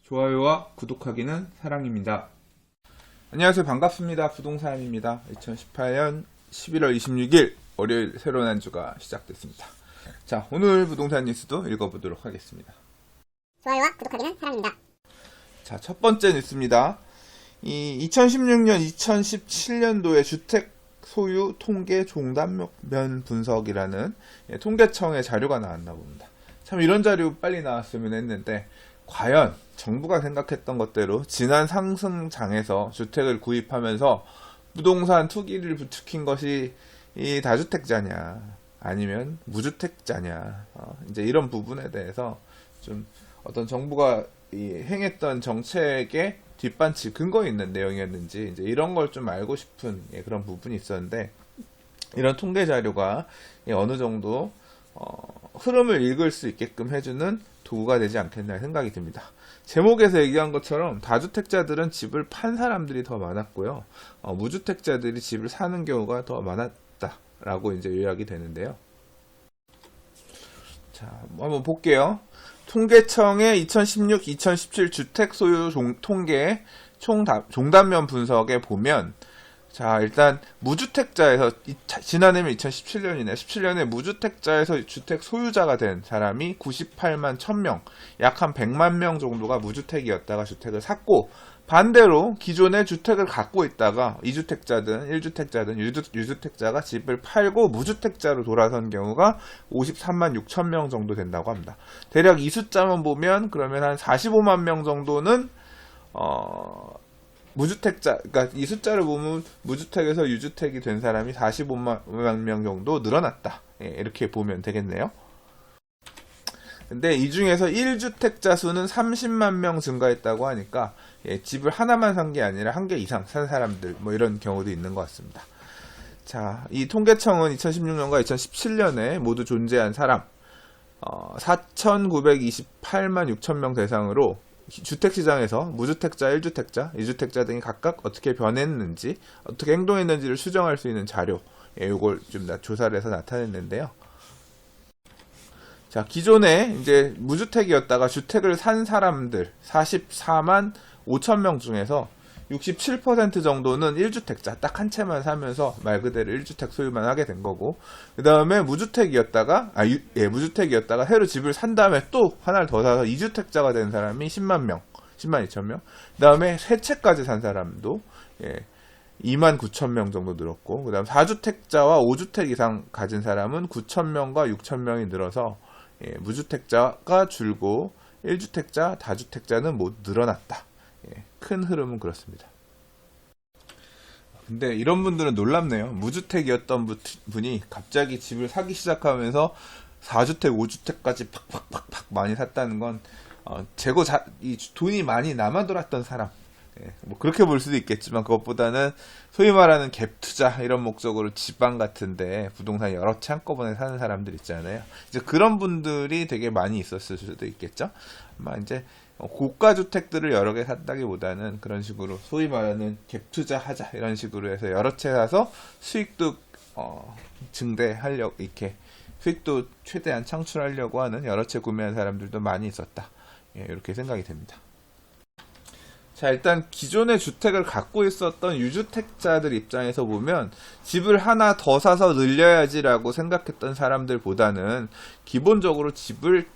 좋아요와 구독하기는 사랑입니다. 안녕하세요. 반갑습니다. 부동산입니다. 2018년 11월 26일 월요일 새로운 한 주가 시작됐습니다. 자, 오늘 부동산 뉴스도 읽어보도록 하겠습니다. 좋아요와 구독하기는 사랑입니다. 자, 첫 번째 뉴스입니다. 이 2016년, 2017년도에 주택 소유 통계 종단면 분석이라는 통계청의 자료가 나왔나 봅니다. 참 이런 자료 빨리 나왔으면 했는데 과연 정부가 생각했던 것대로 지난 상승장에서 주택을 구입하면서 부동산 투기를 부추긴 것이 이 다주택자냐 아니면 무주택자냐 이제 이런 부분에 대해서 좀 어떤 정부가 행했던 정책의 뒷받침 근거 있는 내용이었는지 이제 이런 걸 좀 알고 싶은 그런 부분이 있었는데 이런 통계 자료가 어느 정도 흐름을 읽을 수 있게끔 해주는 도구가 되지 않겠나 생각이 듭니다. 제목에서 얘기한 것처럼 다주택자들은 집을 판 사람들이 더 많았고요. 무주택자들이 집을 사는 경우가 더 많았다라고 이제 요약이 되는데요. 자, 한번 볼게요. 통계청의 2016, 2017 주택 소유 통계 종단면 분석에 보면 자, 일단 무주택자에서 지난해면 2017년이네. 17년에 무주택자에서 주택 소유자가 된 사람이 98만 1000명, 약 한 100만 명 정도가 무주택이었다가 주택을 샀고 반대로 기존에 주택을 갖고 있다가 2주택자든 1주택자든 유주택자가 집을 팔고 무주택자로 돌아선 경우가 53만 6천 명 정도 된다고 합니다. 대략 이 숫자만 보면 그러면 한 45만 명 정도는 무주택자, 그러니까 이 숫자를 보면 무주택에서 유주택이 된 사람이 45만 명 정도 늘어났다. 이렇게 보면 되겠네요. 근데 이 중에서 1주택자 수는 30만 명 증가했다고 하니까 집을 하나만 산 게 아니라 한 개 이상 산 사람들 뭐 이런 경우도 있는 것 같습니다. 자, 이 통계청은 2016년과 2017년에 모두 존재한 사람 4,928만 6천 명 대상으로 주택시장에서 무주택자, 1주택자, 2주택자 등이 각각 어떻게 변했는지, 어떻게 행동했는지를 수정할 수 있는 자료, 이걸 좀 조사를 해서 나타냈는데요. 자, 기존에 이제 무주택이었다가 주택을 산 사람들 44만 5천 명 중에서 67% 정도는 1주택자 딱 한 채만 사면서 말 그대로 1주택 소유만 하게 된 거고 그 다음에 무주택이었다가 새로 집을 산 다음에 또 하나를 더 사서 2주택자가 된 사람이 10만 명 10만 2천 명 그 다음에 세 채까지 산 사람도 2만 9천 명 정도 늘었고 그 다음 4주택자와 5주택 이상 가진 사람은 9천 명과 6천 명이 늘어서 무주택자가 줄고 1주택자, 다주택자는 모두 늘어났다. 큰 흐름은 그렇습니다. 근데 이런 분들은 놀랍네요. 무주택이었던 분이 갑자기 집을 사기 시작하면서 4주택, 5주택까지 팍팍팍팍 많이 샀다는 건 이 돈이 많이 남아돌았던 사람 뭐 그렇게 볼 수도 있겠지만 그것보다는 소위 말하는 갭 투자 이런 목적으로 지방 같은데 부동산 여러 채 한꺼번에 사는 사람들 있잖아요. 이제 그런 분들이 되게 많이 있었을 수도 있겠죠. 아마 이제 고가 주택들을 여러 개 샀다기보다는 그런 식으로 소위 말하는 갭 투자하자 이런 식으로 해서 여러 채 사서 수익도 증대하려고 이렇게 수익도 최대한 창출하려고 하는 여러 채 구매한 사람들도 많이 있었다. 이렇게 생각이 됩니다. 자, 일단 기존의 주택을 갖고 있었던 유주택자들 입장에서 보면 집을 하나 더 사서 늘려야지라고 생각했던 사람들보다는 기본적으로 집을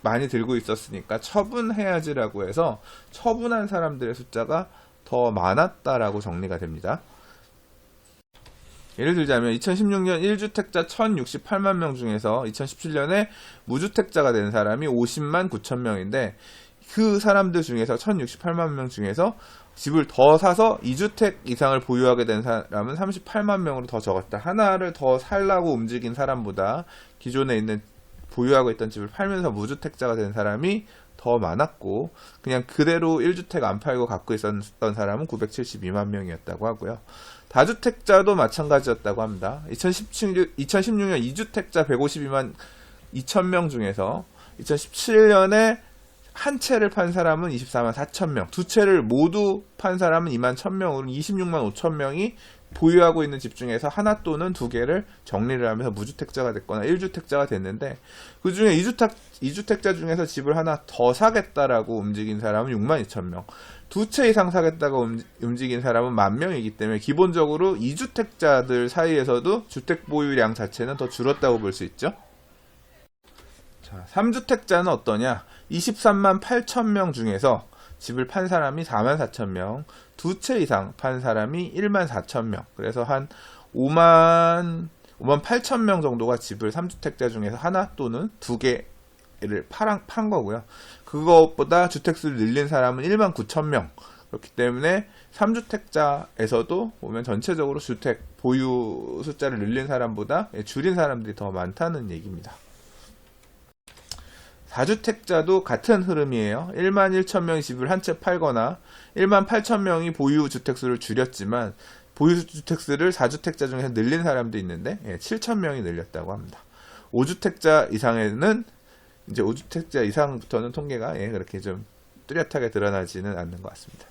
많이 들고 있었으니까 처분해야지라고 해서 처분한 사람들의 숫자가 더 많았다라고 정리가 됩니다. 예를 들자면 2016년 1주택자 1068만 명 중에서 2017년에 무주택자가 된 사람이 50만 9천 명인데 그 사람들 중에서 1068만 명 중에서 집을 더 사서 2주택 이상을 보유하게 된 사람은 38만 명으로 더 적었다. 하나를 더 살라고 움직인 사람보다 기존에 있는 보유하고 있던 집을 팔면서 무주택자가 된 사람이 더 많았고 그냥 그대로 1주택 안 팔고 갖고 있었던 사람은 972만 명이었다고 하고요. 다주택자도 마찬가지였다고 합니다. 2016년 2주택자 152만 2천 명 중에서 2017년에 한 채를 판 사람은 24만 4천 명, 두 채를 모두 판 사람은 2만 1천 명으로 26만 5천 명이 보유하고 있는 집 중에서 하나 또는 두 개를 정리를 하면서 무주택자가 됐거나 1주택자가 됐는데, 그 중에 2주택자 중에서 집을 하나 더 사겠다라고 움직인 사람은 62,000명, 두 채 이상 사겠다고 움직인 사람은 10,000명이기 때문에 기본적으로 2주택자들 사이에서도 주택 보유량 자체는 더 줄었다고 볼 수 있죠. 자, 3주택자는 어떠냐? 238,000명 중에서 집을 판 사람이 44,000명, 두 채 이상 판 사람이 14,000명. 그래서 한 58,000명 정도가 집을 3주택자 중에서 하나 또는 두 개를 판 거고요. 그것보다 주택수를 늘린 사람은 19,000명. 그렇기 때문에 3주택자에서도 보면 전체적으로 주택 보유 숫자를 늘린 사람보다 줄인 사람들이 더 많다는 얘기입니다. 4주택자도 같은 흐름이에요. 11,000명이 집을 한 채 팔거나 18,000명이 보유 주택수를 줄였지만 보유 주택수를 4주택자 중에서 늘린 사람도 있는데 7,000명이 늘렸다고 합니다. 5주택자 이상에는 이제 5주택자 이상부터는 통계가 그렇게 좀 뚜렷하게 드러나지는 않는 것 같습니다.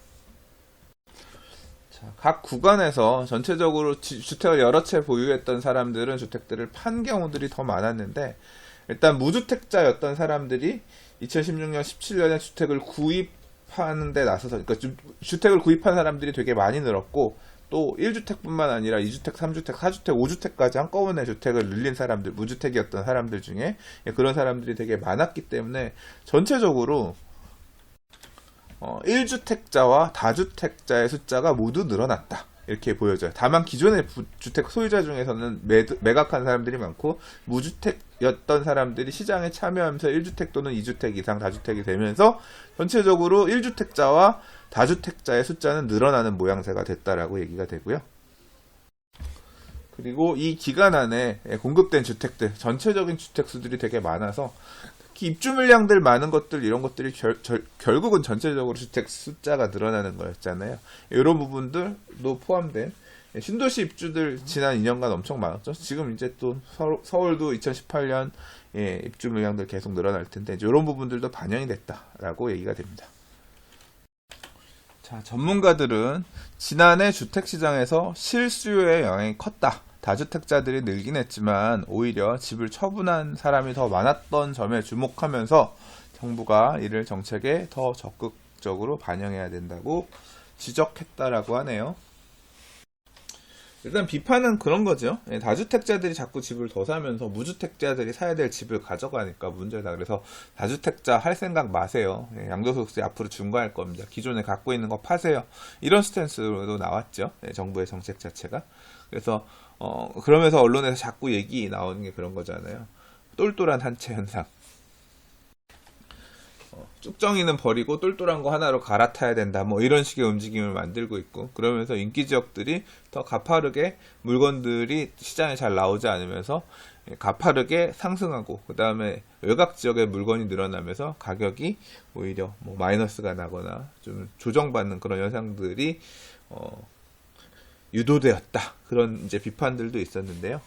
자, 각 구간에서 전체적으로 주택을 여러 채 보유했던 사람들은 주택들을 판 경우들이 더 많았는데, 일단 무주택자였던 사람들이 2016년, 17년에 주택을 구입하는 데 나서서, 그러니까 주택을 구입한 사람들이 되게 많이 늘었고, 또 1주택뿐만 아니라 2주택, 3주택, 4주택, 5주택까지 한꺼번에 주택을 늘린 사람들, 무주택이었던 사람들 중에 그런 사람들이 되게 많았기 때문에 전체적으로 1주택자와 다주택자의 숫자가 모두 늘어났다, 이렇게 보여져요. 다만 기존의 주택 소유자 중에서는 매각한 사람들이 많고 무주택이었던 사람들이 시장에 참여하면서 1주택 또는 2주택 이상 다주택이 되면서 전체적으로 1주택자와 다주택자의 숫자는 늘어나는 모양새가 됐다라고 얘기가 되고요. 그리고 이 기간 안에 공급된 주택들, 전체적인 주택수들이 되게 많아서 특히 입주 물량들 많은 것들, 이런 것들이 결국은 전체적으로 주택 숫자가 늘어나는 거였잖아요. 이런 부분들도 포함된 신도시 입주들 지난 2년간 엄청 많았죠. 지금 이제 또 서울도 2018년 입주 물량들 계속 늘어날 텐데 이런 부분들도 반영이 됐다라고 얘기가 됩니다. 자, 전문가들은 지난해 주택시장에서 실수요의 영향이 컸다, 다주택자들이 늘긴 했지만 오히려 집을 처분한 사람이 더 많았던 점에 주목하면서 정부가 이를 정책에 더 적극적으로 반영해야 된다고 지적했다라고 하네요. 일단 비판은 그런 거죠. 다주택자들이 자꾸 집을 더 사면서 무주택자들이 사야 될 집을 가져가니까 문제다. 그래서 다주택자 할 생각 마세요. 양도소득세 앞으로 중과할 겁니다. 기존에 갖고 있는 거 파세요. 이런 스탠스로도 나왔죠. 정부의 정책 자체가. 그래서 그러면서 언론에서 자꾸 얘기 나오는 게 그런 거잖아요. 똘똘한 한 채 현상. 쭉정이는 버리고 똘똘한 거 하나로 갈아타야 된다, 뭐 이런 식의 움직임을 만들고 있고, 그러면서 인기 지역들이 더 가파르게 물건들이 시장에 잘 나오지 않으면서 가파르게 상승하고, 그 다음에 외곽 지역의 물건이 늘어나면서 가격이 오히려 뭐 마이너스가 나거나 좀 조정받는 그런 현상들이 유도되었다, 그런 이제 비판들도 있었는데요.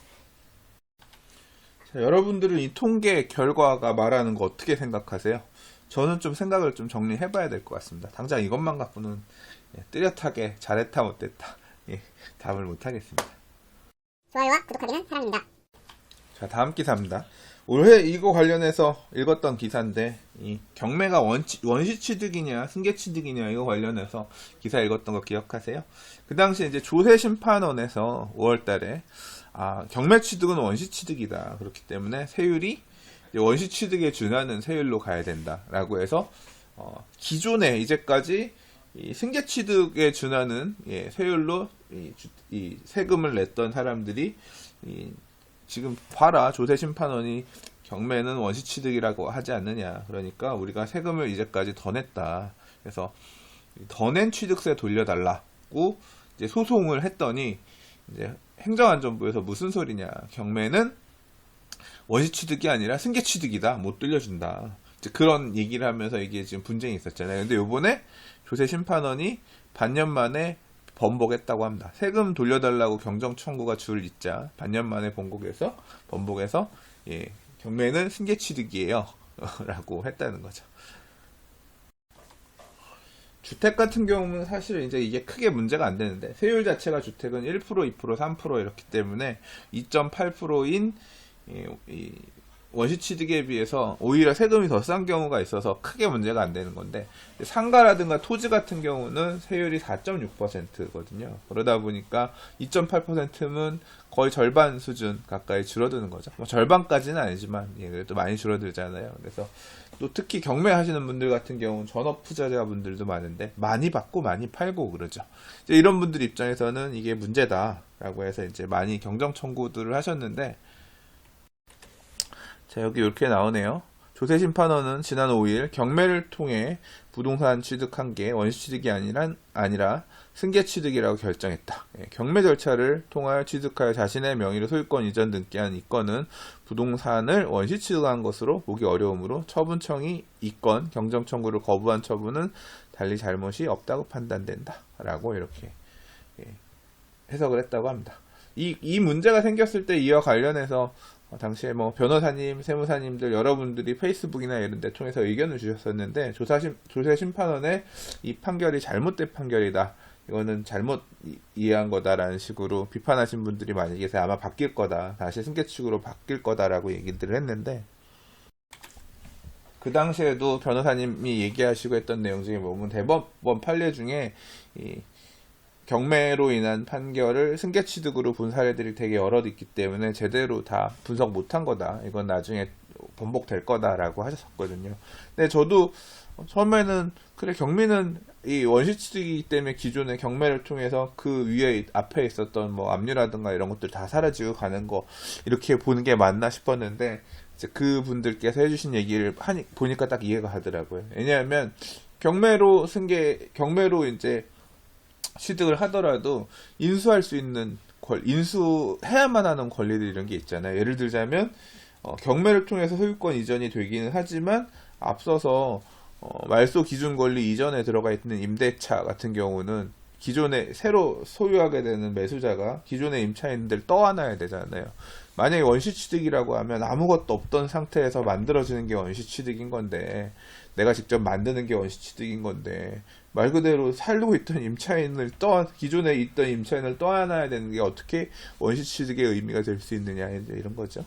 자, 여러분들은 이 통계 결과가 말하는 거 어떻게 생각하세요? 저는 좀 생각을 좀 정리해봐야 될 것 같습니다. 당장 이것만 갖고는 뚜렷하게 잘했다 못했다 답을 못하겠습니다. 좋아요와 구독하기는 사랑입니다. 자, 다음 기사입니다. 올해 이거 관련해서 읽었던 기사인데, 이 경매가 원시 취득이냐 승계 취득이냐 이거 관련해서 기사 읽었던 거 기억하세요? 그 당시 이제 조세심판원에서 5월달에 경매 취득은 원시 취득이다, 그렇기 때문에 세율이 원시 취득에 준하는 세율로 가야 된다라고 해서 기존에 이제까지 이 승계 취득에 준하는 세율로 이 세금을 냈던 사람들이 지금 봐라, 조세심판원이 경매는 원시 취득이라고 하지 않느냐, 그러니까 우리가 세금을 이제까지 더 냈다, 그래서 더 낸 취득세 돌려달라고 이제 소송을 했더니 이제 행정안전부에서 무슨 소리냐, 경매는 원시 취득이 아니라 승계 취득이다, 못 돌려준다, 이제 그런 얘기를 하면서 이게 지금 분쟁이 있었잖아요. 근데 요번에 조세심판원이 반년 만에 번복했다고 합니다. 세금 돌려달라고 경정 청구가 줄 있자 반년 만에 번복해서 경매는 승계 취득이에요 라고 했다는 거죠. 주택 같은 경우는 사실 이제 이게 크게 문제가 안 되는데, 세율 자체가 주택은 1%, 2%, 3% 이렇기 때문에 2.8%인 이 원시취득에 비해서 오히려 세금이 더 싼 경우가 있어서 크게 문제가 안 되는 건데, 상가라든가 토지 같은 경우는 세율이 4.6%거든요. 그러다 보니까 2.8%면 거의 절반 수준 가까이 줄어드는 거죠. 뭐 절반까지는 아니지만 그래도 많이 줄어들잖아요. 그래서 또 특히 경매하시는 분들 같은 경우는 전업 투자자 분들도 많은데 많이 받고 많이 팔고 그러죠. 이제 이런 분들 입장에서는 이게 문제다라고 해서 이제 많이 경정 청구들을 하셨는데, 자, 여기 이렇게 나오네요. 조세심판원은 지난 5일 경매를 통해 부동산 취득한 게 원시취득이 아니라 승계취득이라고 결정했다. 경매 절차를 통하여 취득하여 자신의 명의로 소유권 이전 등기한 이 건은 부동산을 원시취득한 것으로 보기 어려우므로 처분청이 이 건 경정청구를 거부한 처분은 달리 잘못이 없다고 판단된다. 라고 이렇게 해석을 했다고 합니다. 이 문제가 생겼을 때 이와 관련해서 당시에 뭐 변호사님, 세무사님들 여러분들이 페이스북이나 이런 데 통해서 의견을 주셨었는데, 조세심판원의 이 판결이 잘못된 판결이다, 이거는 잘못 이해한 거다라는 식으로 비판하신 분들이 많이 계세요. 아마 바뀔 거다, 다시 승계축으로 바뀔 거다라고 얘기들을 했는데, 그 당시에도 변호사님이 얘기하시고 했던 내용 중에 보면 대법원 판례 중에 이 경매로 인한 판결을 승계취득으로 본 사례들이 되게 여러 있기 때문에 제대로 다 분석 못한 거다, 이건 나중에 번복될 거다라고 하셨거든요. 근데 저도 처음에는 그래, 경매는 이 원시취득이기 때문에 기존의 경매를 통해서 그 위에 앞에 있었던 뭐 압류라든가 이런 것들 다 사라지고 가는 거, 이렇게 보는 게 맞나 싶었는데, 이제 그 분들께서 해주신 얘기를 보니까 딱 이해가 가더라고요. 왜냐하면 경매로 이제 취득을 하더라도 인수할 수 있는 인수해야만 하는 권리들, 이런 게 있잖아요. 예를 들자면 경매를 통해서 소유권 이전이 되기는 하지만 앞서서 말소 기준 권리 이전에 들어가 있는 임대차 같은 경우는 기존에 새로 소유하게 되는 매수자가 기존의 임차인들 떠안아야 되잖아요. 만약에 원시취득이라고 하면 아무것도 없던 상태에서 만들어지는 게 원시취득인 건데, 내가 직접 만드는 게 원시취득인 건데, 말 그대로 살고 있던 기존에 있던 임차인을 떠안아야 되는 게 어떻게 원시취득의 의미가 될 수 있느냐, 이제 이런 거죠.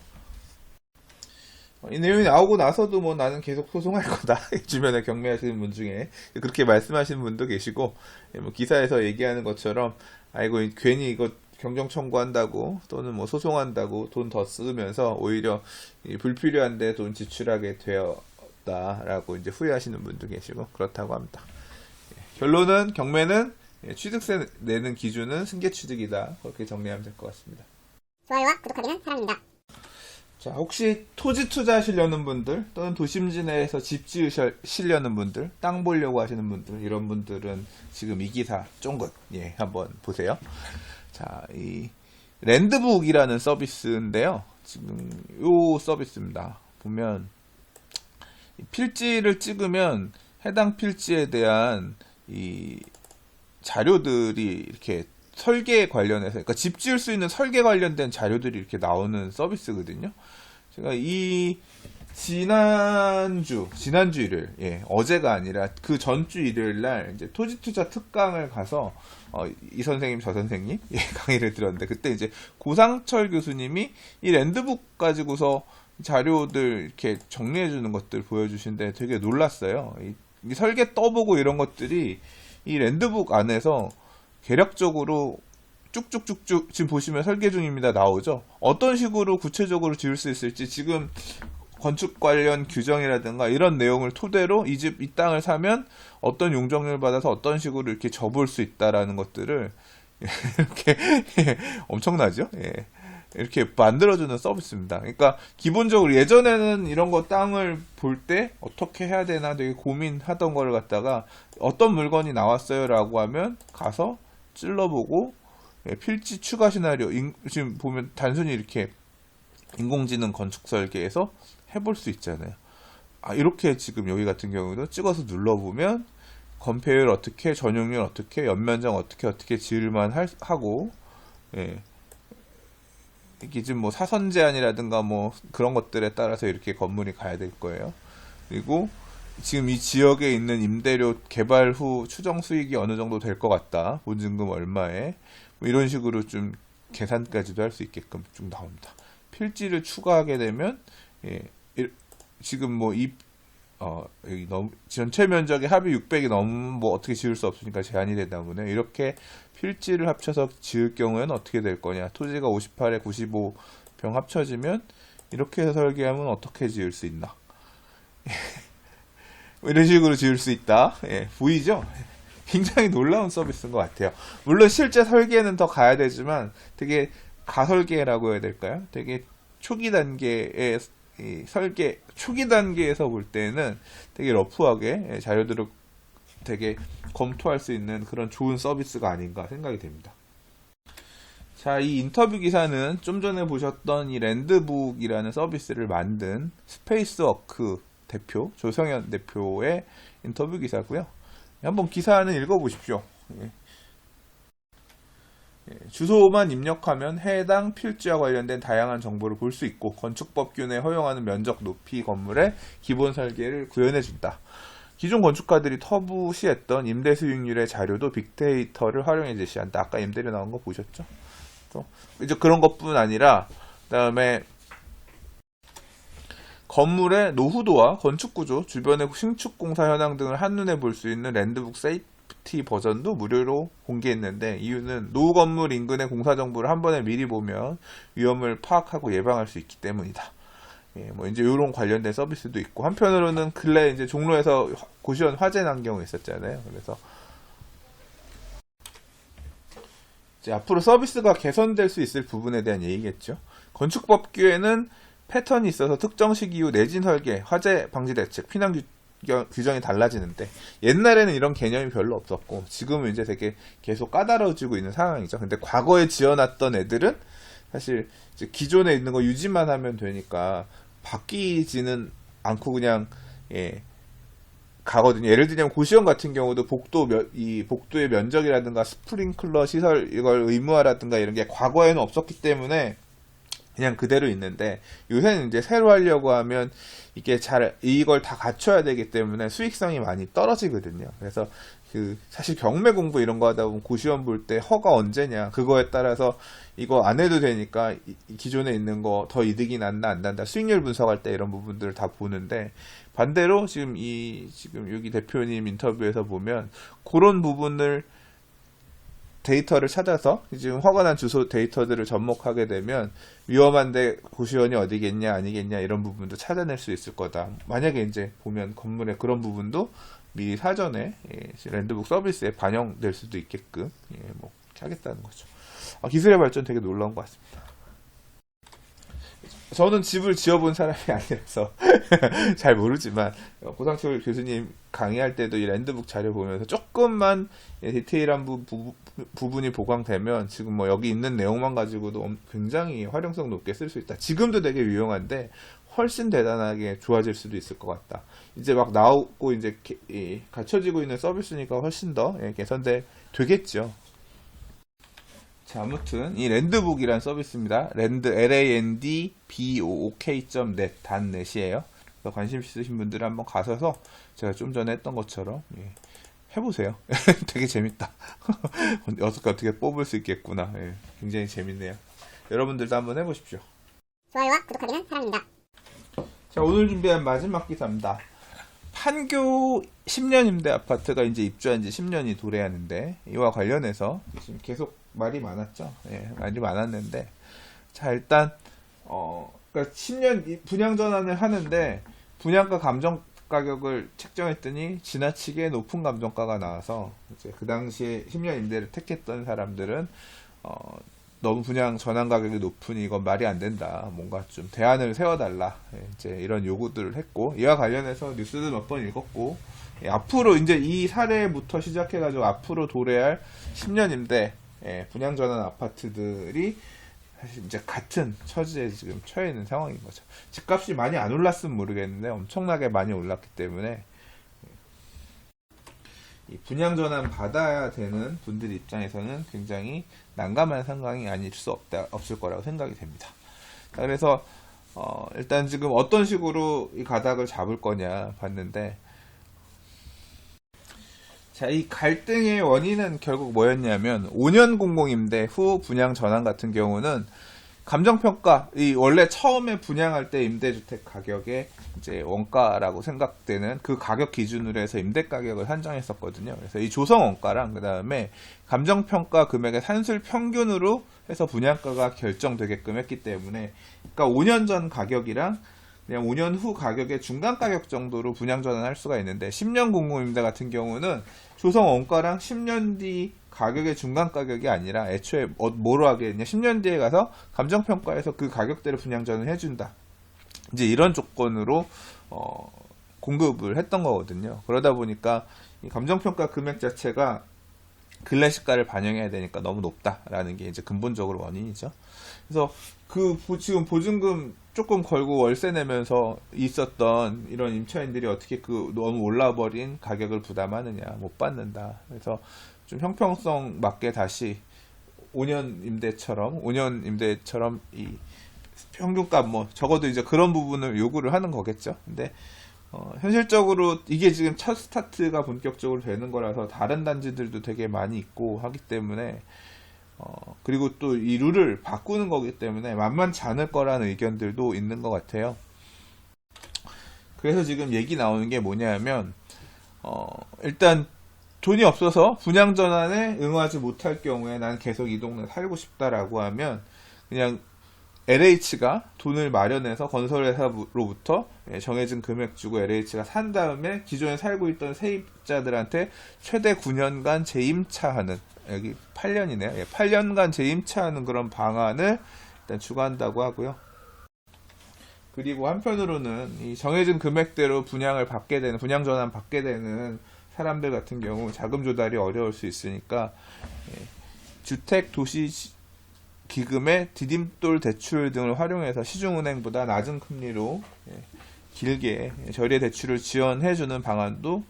이 내용이 나오고 나서도 뭐 나는 계속 소송할 거다, 주변에 경매하시는 분 중에 그렇게 말씀하시는 분도 계시고, 뭐 기사에서 얘기하는 것처럼 아이고 괜히 이거 경정 청구한다고 또는 뭐 소송한다고 돈 더 쓰면서 오히려 불필요한데 돈 지출하게 되었다라고 이제 후회하시는 분도 계시고 그렇다고 합니다. 결론은 경매는 취득세 내는 기준은 승계취득이다, 그렇게 정리하면 될 것 같습니다. 좋아요와 구독하기는 사랑입니다. 자, 혹시 토지 투자하시려는 분들 또는 도심지 내에서 집 지으시려는 분들, 땅 보려고 하시는 분들, 이런 분들은 지금 이 기사 쫑긋 한번 보세요. 자, 이 랜드북이라는 서비스인데요. 지금 요 서비스입니다. 보면 필지를 찍으면 해당 필지에 대한 이 자료들이 이렇게 설계 관련해서, 그러니까 집 지을 수 있는 설계 관련된 자료들이 이렇게 나오는 서비스거든요. 제가 이 지난주 일요일, 어제가 아니라 그 전주 일요일 날 이제 토지투자 특강을 가서 이 선생님 저 선생님 강의를 들었는데, 그때 이제 고상철 교수님이 이 랜드북 가지고서 자료들 이렇게 정리해 주는 것들 보여주신데 되게 놀랐어요. 이 설계 떠보고 이런 것들이 이 랜드북 안에서 계략적으로 쭉쭉쭉쭉 지금 보시면 설계 중입니다 나오죠. 어떤 식으로 구체적으로 지을 수 있을지, 지금 건축 관련 규정이라든가 이런 내용을 토대로 이 땅을 사면 어떤 용적률 받아서 어떤 식으로 이렇게 접을 수 있다라는 것들을 이렇게 엄청나죠? 이렇게 만들어주는 서비스입니다. 그러니까 기본적으로 예전에는 이런 거 땅을 볼 때 어떻게 해야 되나 되게 고민하던 걸 갖다가 어떤 물건이 나왔어요 라고 하면 가서 찔러보고 필지 추가 시나리오, 지금 보면 단순히 이렇게 인공지능 건축 설계에서 해볼 수 있잖아요. 이렇게 지금 여기 같은 경우도 찍어서 눌러보면 건폐율 어떻게, 전용률 어떻게, 연면적 어떻게 지을만 하고, 이게 지금 뭐 사선 제한이라든가 뭐 그런 것들에 따라서 이렇게 건물이 가야 될 거예요. 그리고 지금 이 지역에 있는 임대료 개발 후 추정 수익이 어느 정도 될 것 같다. 보증금 얼마에. 뭐 이런 식으로 좀 계산까지도 할 수 있게끔 좀 나옵니다. 필지를 추가하게 되면, 예, 지금 뭐 여기 너무, 전체 면적의 합이 600이 넘으면 뭐 어떻게 지을 수 없으니까 제한이 되다 보네. 이렇게 필지를 합쳐서 지을 경우에는 어떻게 될 거냐. 토지가 58에 95평 합쳐지면 이렇게 해서 설계하면 어떻게 지을 수 있나. 이런 식으로 지을 수 있다. 예, 보이죠? 굉장히 놀라운 서비스인 것 같아요. 물론 실제 설계는 더 가야 되지만 되게 가설계라고 해야 될까요? 되게 초기 단계의 이 설계, 초기 단계에서 볼 때는 되게 러프하게 자료들을 되게 검토할 수 있는 그런 좋은 서비스가 아닌가 생각이 됩니다. 자, 이 인터뷰 기사는 좀 전에 보셨던 이 랜드북이라는 서비스를 만든 스페이스워크 대표, 조성현 대표의 인터뷰 기사고요. 한번 기사는 읽어보십시오. 주소만 입력하면 해당 필지와 관련된 다양한 정보를 볼 수 있고 건축법규내 허용하는 면적 높이 건물의 기본 설계를 구현해준다. 기존 건축가들이 터부시했던 임대 수익률의 자료도 빅데이터를 활용해 제시한다. 아까 임대료 나온 거 보셨죠? 또 이제 그런 것뿐 아니라 그다음에 건물의 노후도와 건축구조, 주변의 신축공사 현황 등을 한눈에 볼 수 있는 랜드북 세이프티 버전도 무료로 공개했는데 이유는 노후 건물 인근의 공사 정보를 한 번에 미리 보면 위험을 파악하고 예방할 수 있기 때문이다. 예, 뭐 이제 이런 관련된 서비스도 있고 한편으로는 근래 이제 종로에서 고시원 화재 난 경우 있었잖아요. 그래서 이제 앞으로 서비스가 개선될 수 있을 부분에 대한 얘기겠죠. 건축법규에는 패턴이 있어서 특정 시기 이후 내진 설계, 화재 방지 대책, 피난 규정이 달라지는데 옛날에는 이런 개념이 별로 없었고 지금은 이제 되게 계속 까다로워지고 있는 상황이죠. 근데 과거에 지어놨던 애들은 사실 이제 기존에 있는 거 유지만 하면 되니까 바뀌지는 않고 그냥 가거든요. 예를 들면 고시원 같은 경우도 복도의 면적이라든가 스프링클러 시설 이걸 의무화라든가 이런 게 과거에는 없었기 때문에 그냥 그대로 있는데 요새는 이제 새로 하려고 하면 이게 이걸 다 갖춰야 되기 때문에 수익성이 많이 떨어지거든요. 그래서 사실 경매 공부 이런 거 하다 보면 고시원 볼 때 허가 언제냐 그거에 따라서 이거 안 해도 되니까 기존에 있는 거 더 이득이 난다 안 난다 수익률 분석할 때 이런 부분들을 다 보는데 반대로 지금 여기 대표님 인터뷰에서 보면 그런 부분을 데이터를 찾아서 지금 허가난 주소 데이터들을 접목하게 되면 위험한데 고시원이 어디겠냐 아니겠냐 이런 부분도 찾아낼 수 있을 거다. 만약에 이제 보면 건물의 그런 부분도 미리 사전에 랜드북 서비스에 반영될 수도 있게끔 뭐 하겠다는 거죠. 기술의 발전 되게 놀라운 것 같습니다. 저는 집을 지어본 사람이 아니라서 잘 모르지만 고상철 교수님 강의할 때도 이 랜드북 자료 보면서 조금만 디테일한 부분이 보강되면 지금 뭐 여기 있는 내용만 가지고도 굉장히 활용성 높게 쓸 수 있다. 지금도 되게 유용한데 훨씬 대단하게 좋아질 수도 있을 것 같다. 이제 막 나오고 이제 갖춰지고 있는 서비스니까 훨씬 더 되겠죠. 자, 아무튼 이 랜드북이란 서비스입니다. landbook.net .net이에요. 그래서 관심 있으신 분들은 한번 가셔서 제가 좀 전에 했던 것처럼 해보세요. 되게 재밌다. 어떻게 뽑을 수 있겠구나. 굉장히 재밌네요. 여러분들도 한번 해보십시오. 좋아요와 구독하기는 사랑입니다. 자, 오늘 준비한 마지막 기사입니다. 판교 10년 임대 아파트가 이제 입주한 지 10년이 도래하는데 이와 관련해서 지금 계속 말이 많았죠. 말이 많았는데 자 일단 그러니까 10년 분양 전환을 하는데 분양가 감정 가격을 책정했더니 지나치게 높은 감정가가 나와서 이제 그 당시에 10년 임대를 택했던 사람들은 너무 분양 전환 가격이 높으니 이건 말이 안 된다. 뭔가 좀 대안을 세워달라. 이제 이런 요구들을 했고, 이와 관련해서 뉴스도 몇 번 읽었고, 앞으로 이제 이 사례부터 시작해가지고 앞으로 도래할 10년 임대 분양 전환 아파트들이 사실 이제 같은 처지에 지금 처해 있는 상황인 거죠. 집값이 많이 안 올랐으면 모르겠는데 엄청나게 많이 올랐기 때문에 이 분양 전환 받아야 되는 분들 입장에서는 굉장히 난감한 상황이 아닐 수 없을 거라고 생각이 됩니다. 자, 그래서 일단 지금 어떤 식으로 이 가닥을 잡을 거냐 봤는데 자, 이 갈등의 원인은 결국 뭐였냐면 5년 공공임대 후 분양 전환 같은 경우는 감정평가, 이 원래 처음에 분양할 때 임대주택 가격의 이제 원가라고 생각되는 그 가격 기준으로 해서 임대 가격을 산정했었거든요. 그래서 이 조성 원가랑 그 다음에 감정평가 금액의 산술 평균으로 해서 분양가가 결정되게끔 했기 때문에, 그러니까 5년 전 가격이랑 그냥 5년 후 가격의 중간 가격 정도로 분양 전환할 수가 있는데, 10년 공공임대 같은 경우는 조성 원가랑 10년 뒤 가격의 중간 가격이 아니라 애초에 뭐로 하겠냐, 10년 뒤에 가서 감정평가에서 그 가격대로 분양 전환을 해준다, 이제 이런 조건으로 공급을 했던 거거든요. 그러다 보니까 이 감정평가 금액 자체가 근래 시가를 반영해야 되니까 너무 높다라는 게 이제 근본적으로 원인이죠. 그래서 지금 보증금 조금 걸고 월세 내면서 있었던 이런 임차인들이 어떻게 그 너무 올라버린 가격을 부담하느냐, 못 받는다. 그래서 좀 형평성 맞게 다시 5년 임대처럼 이 평균값 뭐 적어도 이제 그런 부분을 요구를 하는 거겠죠. 근데 현실적으로 이게 지금 첫 스타트가 본격적으로 되는 거라서 다른 단지들도 되게 많이 있고 하기 때문에, 그리고 또 이 룰을 바꾸는 거기 때문에 만만치 않을 거라는 의견들도 있는 것 같아요. 그래서 지금 얘기 나오는 게 뭐냐면, 일단 돈이 없어서 분양 전환에 응하지 못할 경우에 난 계속 이 동네 살고 싶다라고 하면, 그냥 LH가 돈을 마련해서 건설회사로부터 정해진 금액 주고 LH가 산 다음에 기존에 살고 있던 세입자들한테 최대 9년간 재임차하는, 여기 8년이네요. 8년간 재임차하는 그런 방안을 일단 추구한다고 하고요. 그리고 한편으로는 이 정해진 금액대로 분양 전환 받게 되는 사람들 같은 경우 자금 조달이 어려울 수 있으니까, 주택 도시 기금의 디딤돌 대출 등을 활용해서 시중은행보다 낮은 금리로 길게 저리의 대출을 지원해주는 방안도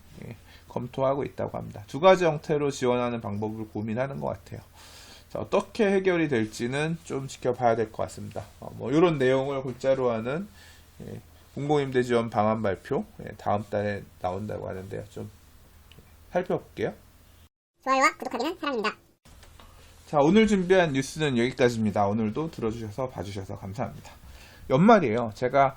검토하고 있다고 합니다. 두 가지 형태로 지원하는 방법을 고민하는 것 같아요. 자, 어떻게 해결이 될지는 좀 지켜봐야 될 것 같습니다. 뭐 이런 내용을 골자로 하는 공공임대 지원 방안 발표 다음 달에 나온다고 하는데요. 좀 살펴볼게요. 좋아요와 구독하기는 사랑입니다. 자, 오늘 준비한 뉴스는 여기까지입니다. 오늘도 들어주셔서 봐주셔서 감사합니다. 연말이에요. 제가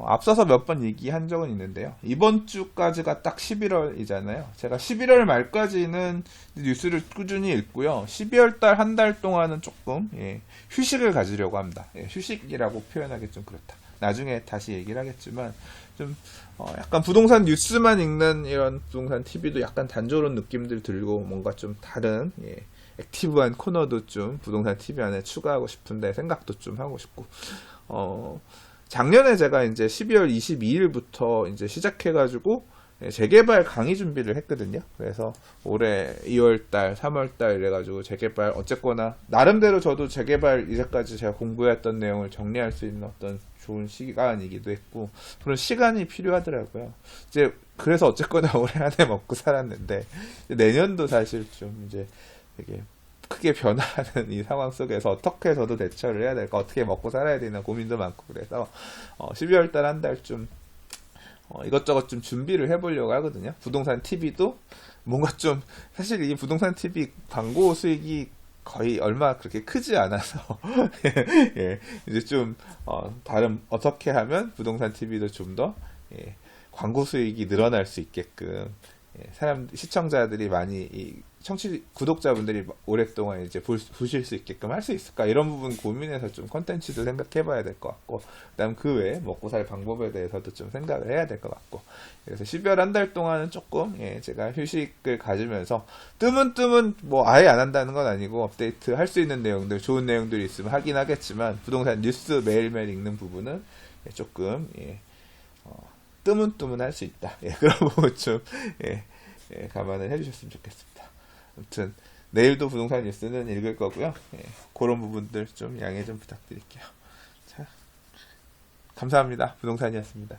앞서서 몇 번 얘기한 적은 있는데요. 이번 주까지가 딱 11월이잖아요. 제가 11월 말까지는 뉴스를 꾸준히 읽고요. 12월 달 한 달 동안은 조금 휴식을 가지려고 합니다. 휴식이라고 표현하기 좀 그렇다. 나중에 다시 얘기를 하겠지만, 좀 약간 부동산 뉴스만 읽는 이런 부동산 TV도 약간 단조로운 느낌들 들고, 뭔가 좀 다른 액티브한 코너도 좀 부동산 TV 안에 추가하고 싶은데 생각도 좀 하고 싶고, 작년에 제가 이제 12월 22일부터 이제 시작해가지고 재개발 강의 준비를 했거든요. 그래서 올해 2월달, 3월달 이래가지고 재개발, 어쨌거나 나름대로 저도 재개발 이제까지 제가 공부했던 내용을 정리할 수 있는 어떤 좋은 시간이기도 했고, 그런 시간이 필요하더라고요. 이제 그래서 어쨌거나 올해 안에 먹고 살았는데, 내년도 사실 좀 이제 되게 크게 변화하는 이 상황 속에서 어떻게 저도 대처를 해야 될까, 어떻게 먹고 살아야 되나 고민도 많고, 그래서 12월 달 한 달쯤 이것저것 좀 준비를 해보려고 하거든요. 부동산 TV도 뭔가 좀, 사실 이 부동산 TV 광고 수익이 거의 얼마 그렇게 크지 않아서 이제 좀 다른 어떻게 하면 부동산 TV도 좀 더 광고 수익이 늘어날 수 있게끔 시청자들이 많이 구독자분들이 오랫동안 이제 보실 수 있게끔 할 수 있을까, 이런 부분 고민해서 좀 컨텐츠도 생각해 봐야 될 것 같고, 그다음 그 외에 먹고 살 방법에 대해서도 좀 생각을 해야 될 것 같고, 그래서 12월 한 달 동안은 조금 제가 휴식을 가지면서 뜨문 뭐 아예 안 한다는 건 아니고, 업데이트 할 수 있는 내용들, 좋은 내용들이 있으면 하긴 하겠지만, 부동산 뉴스 매일매일 읽는 부분은 조금 뜨문뜨문 할 수 있다. 그런 부분 좀 감안을 해주셨으면 좋겠습니다. 아무튼 내일도 부동산 뉴스는 읽을 거고요. 그런 부분들 좀 양해 좀 부탁드릴게요. 자, 감사합니다. 부동산이었습니다.